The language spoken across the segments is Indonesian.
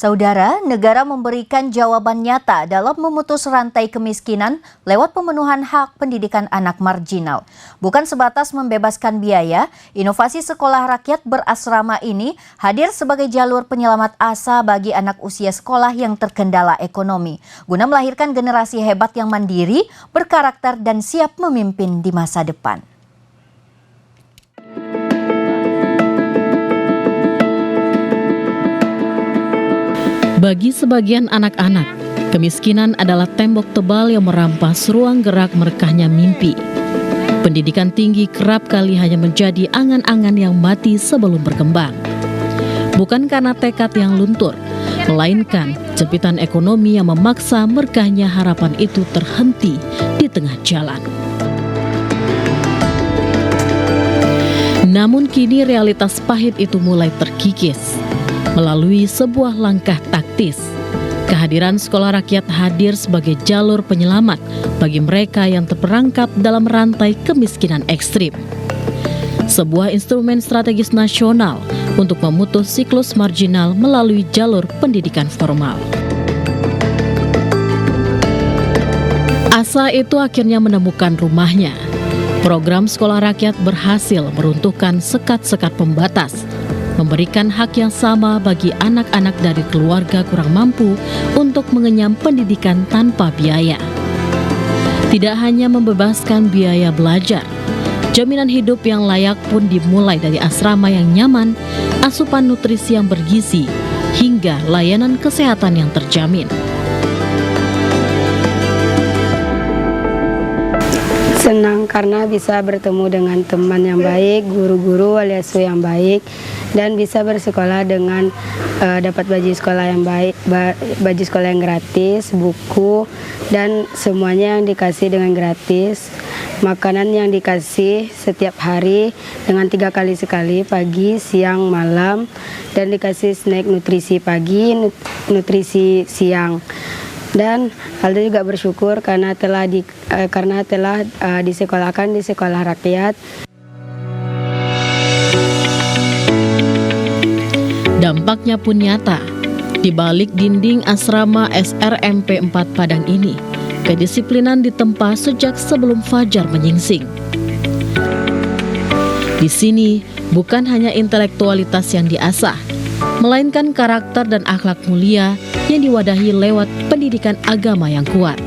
Saudara, negara memberikan jawaban nyata dalam memutus rantai kemiskinan lewat pemenuhan hak pendidikan anak marginal. Bukan sebatas membebaskan biaya, inovasi sekolah rakyat berasrama ini hadir sebagai jalur penyelamat asa bagi anak usia sekolah yang terkendala ekonomi, guna melahirkan generasi hebat yang mandiri, berkarakter dan siap memimpin di masa depan. Bagi sebagian anak-anak, kemiskinan adalah tembok tebal yang merampas ruang gerak merekahnya mimpi. Pendidikan tinggi kerap kali hanya menjadi angan-angan yang mati sebelum berkembang. Bukan karena tekad yang luntur, melainkan jepitan ekonomi yang memaksa merkahnya harapan itu terhenti di tengah jalan. Namun kini realitas pahit itu mulai terkikis. Melalui sebuah langkah taktis, kehadiran sekolah rakyat hadir sebagai jalur penyelamat bagi mereka yang terperangkap dalam rantai kemiskinan ekstrim. Sebuah instrumen strategis nasional untuk memutus siklus marginal melalui jalur pendidikan formal. Asa itu akhirnya menemukan rumahnya. Program sekolah rakyat berhasil meruntuhkan sekat-sekat pembatas, memberikan hak yang sama bagi anak-anak dari keluarga kurang mampu untuk mengenyam pendidikan tanpa biaya. Tidak hanya membebaskan biaya belajar, jaminan hidup yang layak pun dimulai dari asrama yang nyaman, asupan nutrisi yang bergizi, hingga layanan kesehatan yang terjamin. Senang karena bisa bertemu dengan teman yang baik, guru-guru alias yang baik, dan bisa bersekolah dengan dapat baju sekolah yang baik, baju sekolah yang gratis, buku, dan semuanya yang dikasih dengan gratis. Makanan yang dikasih setiap hari dengan 3 kali sekali, pagi, siang, malam, dan dikasih snack nutrisi pagi, nutrisi siang. Dan Alda juga bersyukur karena telah disekolahkan di sekolah rakyat. Dampaknya pun nyata. Di balik dinding asrama SRMP 4 Padang ini, kedisiplinan ditempa sejak sebelum fajar menyingsing. Di sini bukan hanya intelektualitas yang diasah, melainkan karakter dan akhlak mulia yang diwadahi lewat pendidikan agama yang kuat.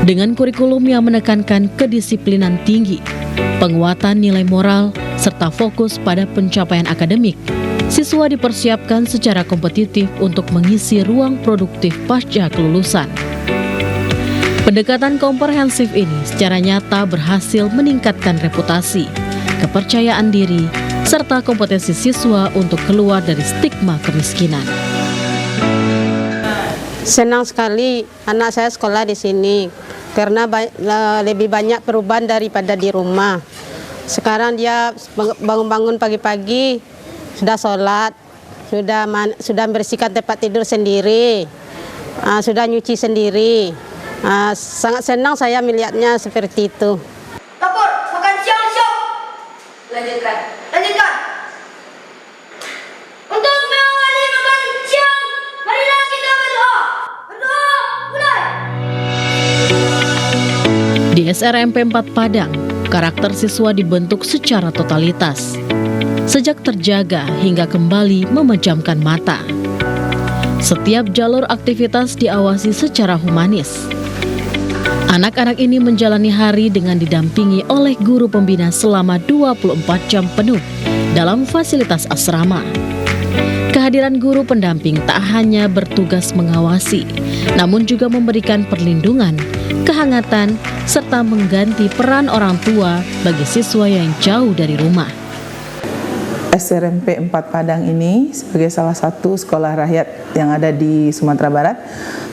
Dengan kurikulum yang menekankan kedisiplinan tinggi, penguatan nilai moral, serta fokus pada pencapaian akademik, siswa dipersiapkan secara kompetitif untuk mengisi ruang produktif pasca kelulusan. Pendekatan komprehensif ini secara nyata berhasil meningkatkan reputasi, kepercayaan diri, serta kompetensi siswa untuk keluar dari stigma kemiskinan. Senang sekali anak saya sekolah di sini karena lebih banyak perubahan daripada di rumah. Sekarang dia bangun-bangun pagi-pagi sudah sholat, sudah bersihkan tempat tidur sendiri, sudah nyuci sendiri. Sangat senang saya melihatnya seperti itu. Dapur, makan siang siap. Lanjutkan. Untuk mengawali makan siang, marilah kita berdoa. Berdoa, mulai. Di SRMP 4 Padang, karakter siswa dibentuk secara totalitas. Sejak terjaga hingga kembali memejamkan mata. Setiap jalur aktivitas diawasi secara humanis. Anak-anak ini menjalani hari dengan didampingi oleh guru pembina selama 24 jam penuh dalam fasilitas asrama. Kehadiran guru pendamping tak hanya bertugas mengawasi, namun juga memberikan perlindungan, kehangatan, serta mengganti peran orang tua bagi siswa yang jauh dari rumah. SRMP 4 Padang ini sebagai salah satu sekolah rakyat yang ada di Sumatera Barat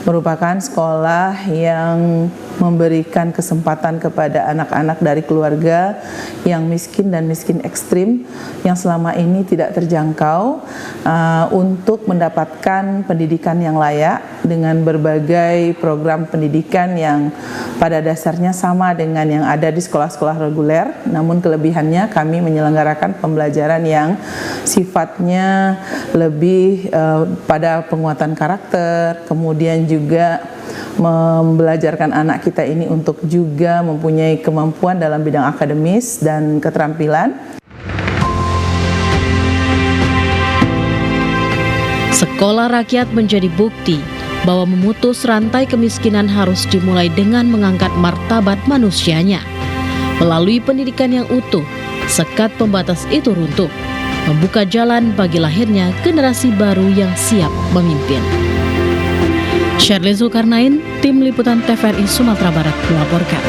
merupakan sekolah yang memberikan kesempatan kepada anak-anak dari keluarga yang miskin dan miskin ekstrim yang selama ini tidak terjangkau untuk mendapatkan pendidikan yang layak dengan berbagai program pendidikan yang pada dasarnya sama dengan yang ada di sekolah-sekolah reguler, namun kelebihannya kami menyelenggarakan pembelajaran yang yang sifatnya lebih pada penguatan karakter, kemudian juga membelajarkan anak kita ini untuk juga mempunyai kemampuan dalam bidang akademis dan keterampilan. Sekolah rakyat menjadi bukti bahwa memutus rantai kemiskinan harus dimulai dengan mengangkat martabat manusianya. Melalui pendidikan yang utuh, sekat pembatas itu runtuh, membuka jalan bagi lahirnya generasi baru yang siap memimpin. Shirley Zulkarnain, Tim Liputan TVRI Sumatera Barat melaporkan.